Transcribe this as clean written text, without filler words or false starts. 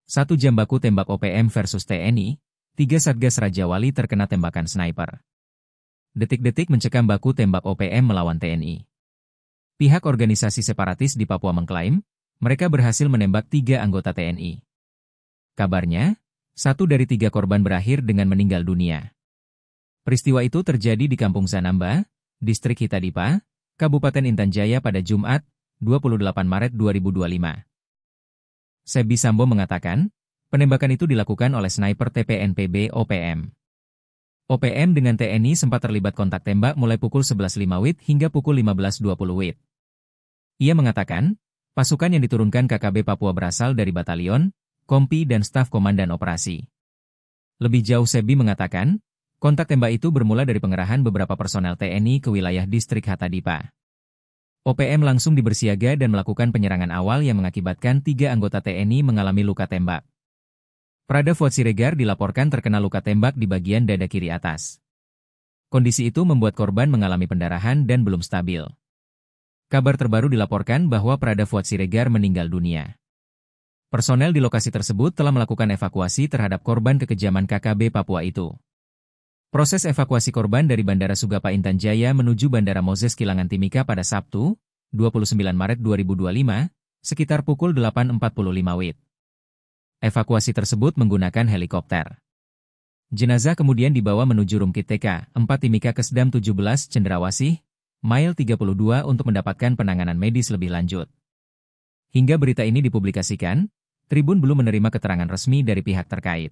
1 jam baku tembak OPM versus TNI, 3 Satgas Raja Wali terkena tembakan sniper. Detik-detik mencekam baku tembak OPM melawan TNI. Pihak organisasi separatis di Papua mengklaim, mereka berhasil menembak 3 anggota TNI. Kabarnya, 1 dari 3 korban berakhir dengan meninggal dunia. Peristiwa itu terjadi di Kampung Zanamba, Distrik Hitadipa, Kabupaten Intan Jaya pada Jumat, 28 Maret 2025. Sebi Sambo mengatakan, penembakan itu dilakukan oleh sniper TPNPB OPM. OPM dengan TNI sempat terlibat kontak tembak mulai pukul 11.05 WIB hingga pukul 15.20 WIB. Ia mengatakan, pasukan yang diturunkan KKB Papua berasal dari batalion, kompi dan staf komandan operasi. Lebih jauh Sebi mengatakan, kontak tembak itu bermula dari pengerahan beberapa personel TNI ke wilayah distrik Hatadipa. OPM langsung dibersiaga dan melakukan penyerangan awal yang mengakibatkan 3 anggota TNI mengalami luka tembak. Prada Fuad Siregar dilaporkan terkena luka tembak di bagian dada kiri atas. Kondisi itu membuat korban mengalami pendarahan dan belum stabil. Kabar terbaru dilaporkan bahwa Prada Fuad Siregar meninggal dunia. Personel di lokasi tersebut telah melakukan evakuasi terhadap korban kekejaman KKB Papua itu. Proses evakuasi korban dari Bandara Sugapa Intan Jaya menuju Bandara Moses Kilangan Timika pada Sabtu, 29 Maret 2025, sekitar pukul 8.45 WIB. Evakuasi tersebut menggunakan helikopter. Jenazah kemudian dibawa menuju Rumkit TK 4 Timika Kesdam 17 Cendrawasih, Mile 32 untuk mendapatkan penanganan medis lebih lanjut. Hingga berita ini dipublikasikan, Tribun belum menerima keterangan resmi dari pihak terkait.